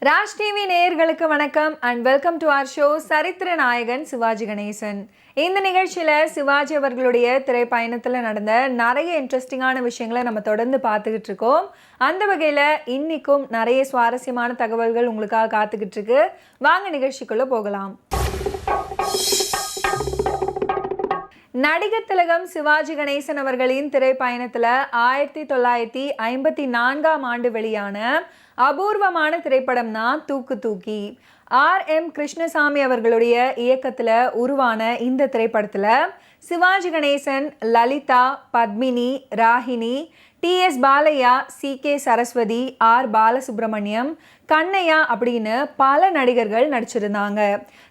Raj TV நேயர்களுக்கு வணக்கம் and welcome to our show சரித்திர நாயகன் சிவாஜி கணேசன். இந்த நிகழ்ச்சியில் சிவாஜி அவர்களுடைய திரைப்பயணத்தில் நடந்த நிறைய இன்ட்ரெஸ்டிங்கான விஷயங்களை நம்ம தொடர்ந்து பார்த்துக்கிட்டு இருக்கோம். அந்த வகையில் இன்னைக்கும் நிறைய சுவாரஸ்யமான தகவல்கள் உங்களுக்காக காத்துக்கிட்டு இருக்கு. வாங்க நிகழ்ச்சிக்குள்ளே போகலாம். நடிகர் திலகம் சிவாஜி கணேசன் அவர்களின் திரைப்பயணத்தில் 1954ஆம் ஆண்டு வெளியான அபூர்வமான திரைப்படம் தான் தூக்கு தூக்கி. R.M. கிருஷ்ணசாமி அவர்களுடைய இயக்கத்தில் உருவான இந்த திரைப்படத்தில் Sivaji Ganesan, Lalitha, Padmini, Ragini, T.S. Balaiah, C.K. Saraswati, R. Balasubramaniam, Kannaiya அப்படின்னு பல நடிகர்கள் நடிச்சிருந்தாங்க.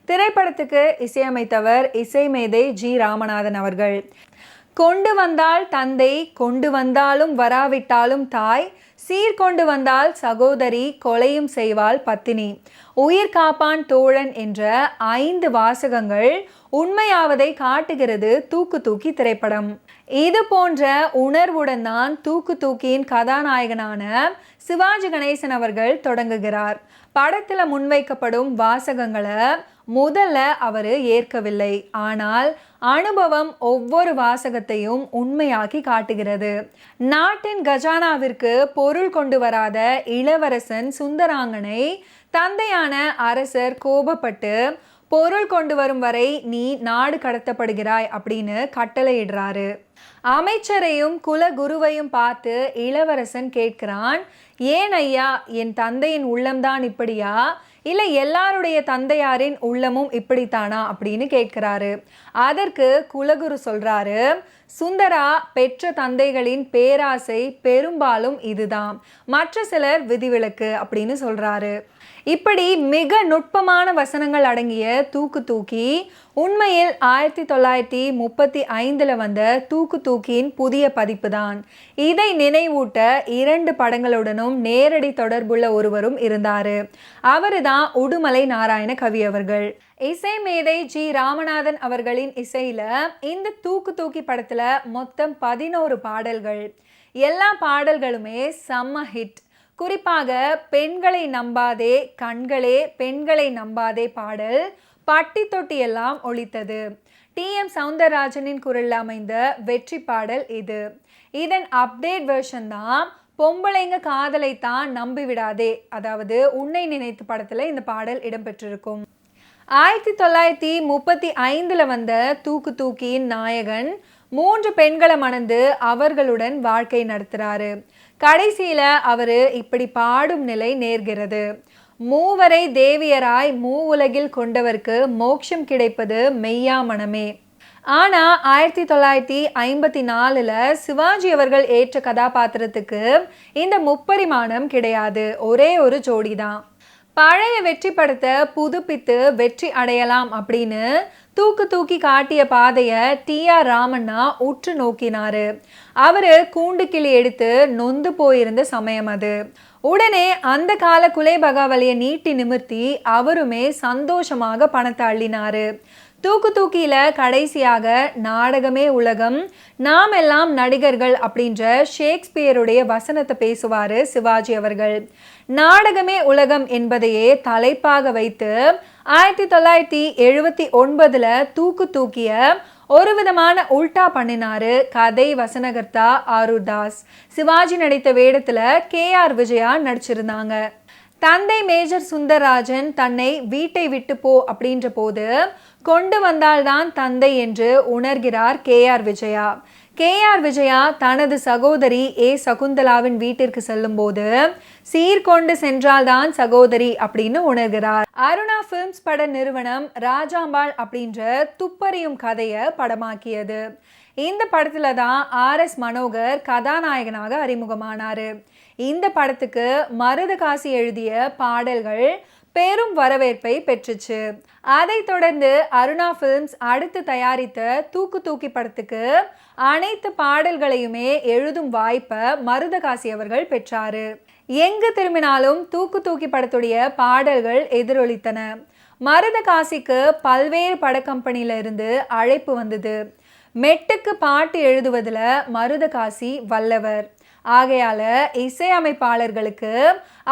திரைப்படத்துக்கு இசையமைத்தவர் இசைமேதை G. ராமநாதன் அவர்கள். கொண்டு வந்தால் தந்தை, கொண்டு வந்தாலும் வராவிட்டாலும் தாய், சீர்கொண்டு வந்தால் சகோதரி, கொலையும் செய்வாள் பத்தினி, உயிர் காப்பான் தோழன் என்ற 5 வாசகங்கள் உண்மையாவதை காட்டுகிறது தூக்கு தூக்கி திரைப்படம். இது போன்ற உணர்வுடன் தான் தூக்கு தூக்கியின் கதாநாயகனான சிவாஜி கணேசன் அவர்கள் தொடங்குகிறார். படத்தில் முன்வைக்கப்படும் வாசகங்களை முதல்ல அவர் ஏற்கவில்லை. ஆனால் அனுபவம் ஒவ்வொரு வாசகத்தையும் உண்மையாக்கி காட்டுகிறது. நாட்டின் கஜானாவிற்கு பொருள் கொண்டு வராத இளவரசன் சுந்தராங்கனை தந்தையான அரசர் கோபப்பட்டு பொருள் கொண்டு வரும் வரை நீ நாடு கடத்தப்படுகிறாய் அப்படின்னு கட்டளையிடுறாரு. அமைச்சரையும் குலகுருவையும் பார்த்து இளவரசன் கேட்கிறான், ஏன் ஐயா, என் தந்தையின் உள்ளம்தான் இப்படியா, இல்லை எல்லாருடைய தந்தையாரின் உள்ளமும் இப்படித்தானா அப்படின்னு கேட்கிறாரு. அதற்கு குலகுரு சொல்றாரு, சுந்தரா, பெற்ற தந்தைகளின் பேராசை பெரும்பாலும் இதுதான், மற்ற சிலர் விதிவிலக்கு அப்படின்னு சொல்றாரு. இப்படி மிக நுட்பமான வசனங்கள் அடங்கிய தூக்கு தூக்கி உண்மையில் 1935 வந்த தூக்கு தூக்கியின் புதிய பதிப்பு தான். இதை நினைவூட்ட 2 படங்களுடனும் நேரடி தொடர்புள்ள ஒருவரும் இருந்தாரு. அவரு தான் உடுமலை நாராயண கவி அவர்கள். இசை மேதை G. ராமநாதன் அவர்களின் இசையில இந்த தூக்கு தூக்கி படத்துல மொத்தம் 11 பாடல்கள். எல்லா பாடல்களுமே செம்ம ஹிட். குறிப்பாக பெண்களை நம்பாதே கண்களே பெண்களை நம்பாதே பாடல் பட்டி தொட்டி எல்லாம் ஒலித்தது. T.M. சௌந்தரராஜனின் குரலில் அமைந்த வெற்றி பாடல் இது. இதன் அப்டேட் வெர்ஷன் தான் பொம்பளைங்க காதலைத்தான் நம்பி விடாதே, அதாவது உன்னை நினைத்து படத்தில் இந்த பாடல் இடம்பெற்றிருக்கும். 1935 வந்த தூக்கு தூக்கியின் நாயகன் 3 பெண்களை மணந்து அவர்களுடன் வாழ்க்கை நடத்துறாரு. கடைசியில அவரு இப்படி பாடும் நிலை நேர்கிறது, மூவரை தேவியராய் மூவுலகில் கொண்டவர்க்கு மோட்சம் கிடைப்பது மெய்யா மனமே. ஆனா 1954 சிவாஜி அவர்கள் ஏற்ற கதாபாத்திரத்துக்கு இந்த முப்பரிமாணம் கிடையாது. ஒரே ஒரு ஜோடி தான். பழைய வெற்றி படத்தை புதுப்பித்து வெற்றி அடையலாம் அப்படின்னு தூக்கு தூக்கி காட்டிய பாதையை T.R. ராமண்ணா உற்று நோக்கினாரு. அவரு கூண்டு கிளி எடுத்து நொந்து போயிருந்த சமயம் அது. உடனே அந்த கால குலேபகாவலியை நீட்டி நிமிர்த்தி அவருமே சந்தோஷமாக பணத்தை அள்ளினாரு. தூக்கு தூக்கியில கடைசியாக நாடகமே உலகம், நாம் எல்லாம் நடிகர்கள் அப்படின்ற ஷேக்ஸ்பியருடைய வசனத்தை பேசுவாரு சிவாஜி அவர்கள். நாடகமே உலகம் என்பதையே தலைப்பாக வைத்து 1979 தூக்கு தூக்கிய ஒரு விதமான உல்டா பண்ணினாரு கதை வசனகர்த்தா ஆரூர் தாஸ். சிவாஜி நடித்த வேடத்துல K.R. விஜயா நடிச்சிருந்தாங்க. தந்தை மேஜர் சுந்தரராஜன் தன்னை வீட்டை விட்டு போ அப்படின்ற போது கொண்டு வந்தால்தான் தந்தை என்று உணர்கிறார் K.R. விஜயா. K.R. விஜயா தனது சகோதரி A. சகுந்தலாவின் வீட்டிற்கு செல்லும் போது சீர்கொண்டு சென்றால்தான் சகோதரி அப்படின்னு உணர்கிறார். அருணா பிலிம்ஸ் பட நிறுவனம் ராஜாம்பாள் அப்படின்ற துப்பறியும் கதையை படமாக்கியது. இந்த படத்துல தான் R.S. மனோகர் கதாநாயகனாக அறிமுகமானாரு. இந்த படத்துக்கு மருதகாசி எழுதிய பாடல்கள் பெரும் வரவேற்பை பெற்றுச்சு. அதை தொடர்ந்து அருணா பிலிம்ஸ் அடுத்து தயாரித்த தூக்கு தூக்கி படத்துக்கு அனைத்து பாடல்களையுமே எழுதும் வாய்ப்பை மருதகாசி அவர்கள் பெற்றாரு. எங்கு திரும்பினாலும் தூக்கு தூக்கி படத்துடைய பாடல்கள் எதிரொலித்தன. மருதகாசிக்கு பல்வேறு பட கம்பெனியில இருந்து அழைப்பு வந்தது. மெட்டுக்கு பாட்டு எழுதுவதில் மருதகாசி வல்லவர். ஆகையால இசையமைப்பாளர்களுக்கு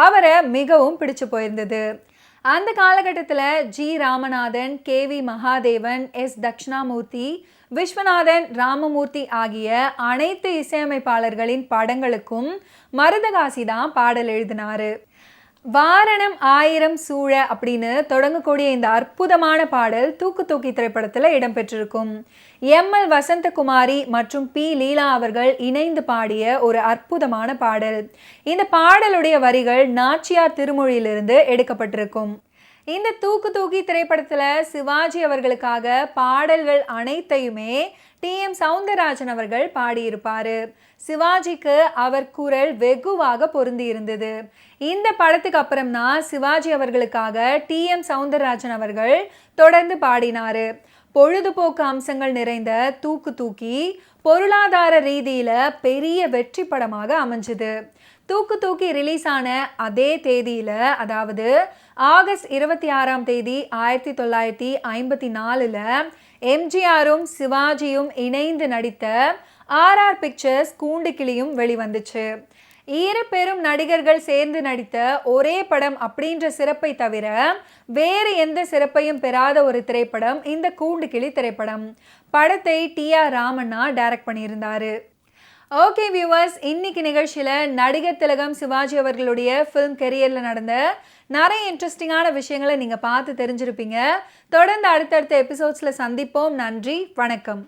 அவரை மிகவும் பிடிச்சு போயிருந்தது. அந்த காலகட்டத்தில் G Ramanathan, KV Mahadevan, S Dakshinamurthy, Viswanathan, Ramamoorthy ஆகிய அனைத்து இசையமைப்பாளர்களின் படங்களுக்கும் மருதகாசி தான் பாடல் எழுதினாரு. வாரணம் ஆயிரம் சூழ அப்படின்னு தொடங்கக்கூடிய இந்த அற்புதமான பாடல் தூக்கு தூக்கி திரைப்படத்தில் இடம்பெற்றிருக்கும். ML வசந்தகுமாரி மற்றும் P லீலா அவர்கள் இணைந்து பாடிய ஒரு அற்புதமான பாடல். இந்த பாடலுடைய வரிகள் நாச்சியார் திருமொழியிலிருந்து எடுக்கப்பட்டிருக்கும். இந்த தூக்கு தூக்கி திரைப்படத்தில் சிவாஜி அவர்களுக்காக பாடல்கள் அனைத்தையுமே TM சௌந்தரராஜன் அவர்கள் பாடியிருப்பார். சிவாஜிக்கு அவர் குரல் வெகுவாக பொருந்தி இருந்தது. இந்த படத்துக்கு அப்புறம் தான் சிவாஜி அவர்களுக்காக TM சௌந்தரராஜன் அவர்கள் தொடர்ந்து பாடினார். பொழுதுபோக்கு அம்சங்கள் நிறைந்த தூக்கு தூக்கி பொருளாதார ரீதியில் பெரிய வெற்றி படமாக அமைஞ்சது. தூக்கு தூக்கி ரிலீஸ் ஆன அதே தேதியில், அதாவது ஆகஸ்ட் 26ஆம் தேதி 1954 எம்ஜிஆரும் சிவாஜியும் இணைந்து நடித்த RR பிக்சர்ஸ் கூண்டுக்கிளியும் வெளிவந்துச்சு. இரு பெரும் நடிகர்கள் சேர்ந்து நடித்த ஒரே படம் அப்படின்ற சிறப்பை தவிர வேறு எந்த சிறப்பையும் பெறாத ஒரு திரைப்படம் இந்த கூண்டுக்கிளி திரைப்படம். படத்தை TR ராமண்ணா டைரக்ட் பண்ணியிருந்தாரு. ஓகே வியூவர்ஸ், இன்னைக்கு நிகழ்ச்சியில் நடிகர் திலகம் சிவாஜி அவர்களுடைய ஃபிலிம் கெரியரில் நடந்த நிறைய இன்ட்ரெஸ்டிங்கான விஷயங்களை நீங்கள் பார்த்து தெரிஞ்சிருப்பீங்க. தொடர்ந்து அடுத்தடுத்த எபிசோட்ஸில் சந்திப்போம். நன்றி, வணக்கம்.